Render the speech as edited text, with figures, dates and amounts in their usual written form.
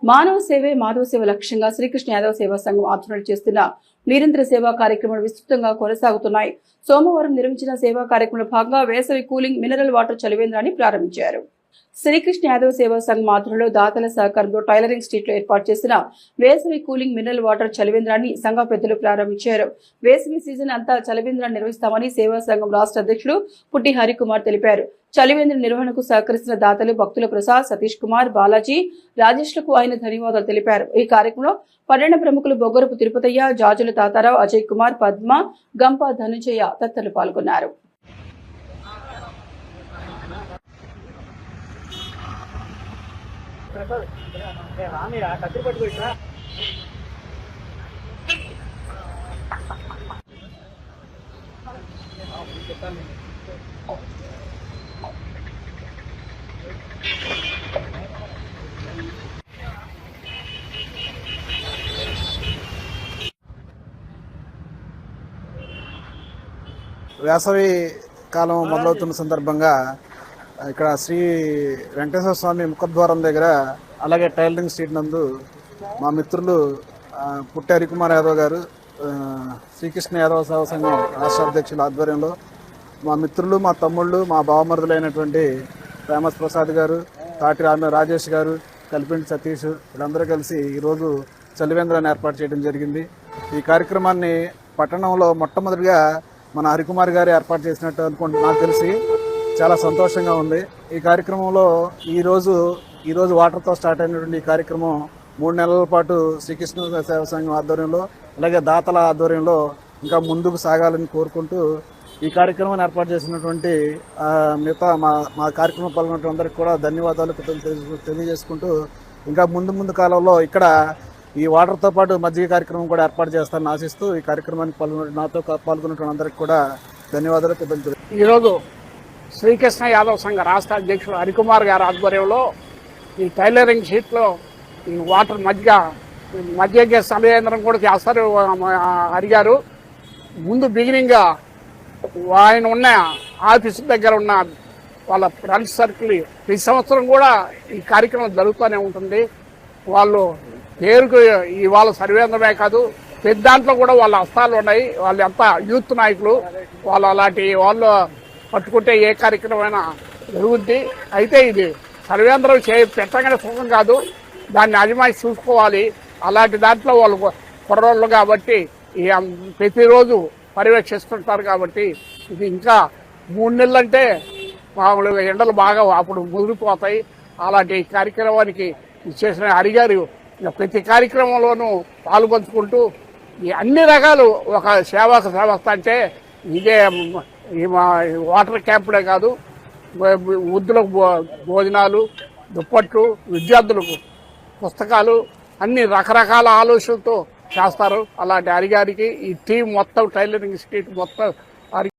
మానవ సేవే మాధవ సేవ లక్ష్యంగా శ్రీకృష్ణ యాదవ సేవా సంఘం ఆధ్వర్యంలో చేస్తున్న నిరంతర సేవా కార్యక్రమాలు విస్తృతంగా కొనసాగుతున్నాయి. సోమవారం నిర్వహించిన సేవా కార్యక్రమంలో భాగంగా వేసవి కూలింగ్ మినరల్ వాటర్ చలివేంద్రాన్ని ప్రారంభించారు. శ్రీకృష్ణ యాదవ సేవా సంఘం ఆధ్వర్యంలో దాతల సహకారంతో టైలరింగ్ స్ట్రీట్ లో ఏర్పాటు చేసిన వేసవి కూలింగ్ మినరల్ వాటర్ చలివేంద్రాన్ని సంఘ పెద్దలు ప్రారంభించారు. వేసవి సీజన్ అంతా చలివేంద్రాన్ని నిర్వహిస్తామని సేవా సంఘం రాష్ట్ర అధ్యక్షుడు పుట్టి హరికుమార్ తెలిపారు. చలివేంద్ర నిర్వహణకు సహకరిస్తున్న దాతలు భక్తుల ప్రసాద్, సతీష్ కుమార్, బాలాజీ, రాజేష్లకు ఆయన ధన్యవాదాలు తెలిపారు. ఈ కార్యక్రమంలో పర్యాటన ప్రముఖులు బొగ్గరపు తిరుపతయ్య, జాజుల తాతారావు, అజయ్ కుమార్, పద్మ, గంప ధనుంజయ తదితరులు పాల్గొన్నారు. వేసవి కాలం మొదలవుతున్న సందర్భంగా ఇక్కడ శ్రీ వెంకటేశ్వర స్వామి ముఖద్వారం దగ్గర అలాగే టైలరింగ్ స్ట్రీట్ నందు మా మిత్రులు పుట్టి హరికుమార్ యాదవ్ గారు, శ్రీకృష్ణ యాదవ సేవా సంఘం రాష్ట్ర అధ్యక్షుల ఆధ్వర్యంలో మా మిత్రులు, మా తమ్ముళ్ళు, మా బావమరుదులైనటువంటి ఫేమస్ ప్రసాద్ గారు, తాటి రాజేష్ గారు, కలిపింటి సతీష్ వీళ్ళందరూ కలిసి ఈరోజు చలివేంద్రాన్ని ఏర్పాటు చేయడం జరిగింది. ఈ కార్యక్రమాన్ని పట్టణంలో మొట్టమొదటిగా మన హరికుమార్ గారు ఏర్పాటు చేసినట్టు అనుకుంటున్నా. నాకు తెలిసి చాలా సంతోషంగా ఉంది. ఈ కార్యక్రమంలో ఈరోజు వాటర్తో స్టార్ట్ అయినటువంటి ఈ కార్యక్రమం 3 నెలల పాటు శ్రీకృష్ణ సేవా సంఘం ఆధ్వర్యంలో అలాగే దాతల ఆధ్వర్యంలో ఇంకా ముందుకు సాగాలని కోరుకుంటూ ఈ కార్యక్రమాన్ని ఏర్పాటు చేసినటువంటి మిగతా మా కార్యక్రమం పాల్గొన్న అందరికీ కూడా ధన్యవాదాలు తెలియజేసుకుంటూ ఇంకా ముందు కాలంలో ఇక్కడ ఈ వాటర్తో పాటు మజ్జిగ కార్యక్రమం కూడా ఏర్పాటు చేస్తానని ఆశిస్తూ ఈ కార్యక్రమానికి నాతో పాల్గొన్న అందరికీ కూడా ధన్యవాదాలు తెలియజేస్తాను. ఈరోజు శ్రీకృష్ణ యాదవ్ సంఘ రాష్ట్ర అధ్యక్షుడు హరికుమార్ గారి ఆధ్వర్యంలో ఈ టైలరింగ్ షీట్లో ఈ వాటర్ మధ్య సమయంత్రం కూడా చేస్తారు. అడిగారు ముందు బిగినింగ్గా ఆయన ఉన్న ఆఫీస్ దగ్గర ఉన్న వాళ్ళ ఫ్రెండ్స్ సర్కిల్ ప్రతి సంవత్సరం కూడా ఈ కార్యక్రమం జరుగుతూనే ఉంటుంది. వాళ్ళు పేరుకు ఇవాళ సర్వేంద్రమే కాదు, పెద్ద దాంట్లో కూడా వాళ్ళ హస్తాలు ఉన్నాయి. వాళ్ళు ఎంత యూత్ నాయకులు, వాళ్ళు అలాంటి వాళ్ళు పట్టుకుంటే ఏ కార్యక్రమమైనా జరుగుద్ది. అయితే ఇది సర్వేంద్రం పెట్టగానే సుఖం కాదు, దాన్ని అజమాయి చూసుకోవాలి. అలాంటి దాంట్లో వాళ్ళు కుర్రోళ్ళు కాబట్టి ప్రతిరోజు పర్యవేక్షిస్తుంటారు. కాబట్టి ఇది ఇంకా 3 నెలలు అంటే మామూలుగా ఎండలు బాగా అప్పుడు ముదిరిపోతాయి. అలాంటి కార్యక్రమానికి చేసిన హరిగారు ప్రతి కార్యక్రమంలోనూ పాల్పంచుకుంటూ ఈ అన్ని రకాలు ఒక సేవస్థ అంటే ఇదే వాటర్ క్యాంపులే కాదు, వృద్ధులకు భోజనాలు, దుప్పట్లు, విద్యార్థులకు పుస్తకాలు అన్ని రకరకాల ఆలోచనలతో చేస్తారు. అలాంటి హరిగారికి ఈ టీం మొత్తం టైలరింగ్ స్ట్రీట్ మొత్తం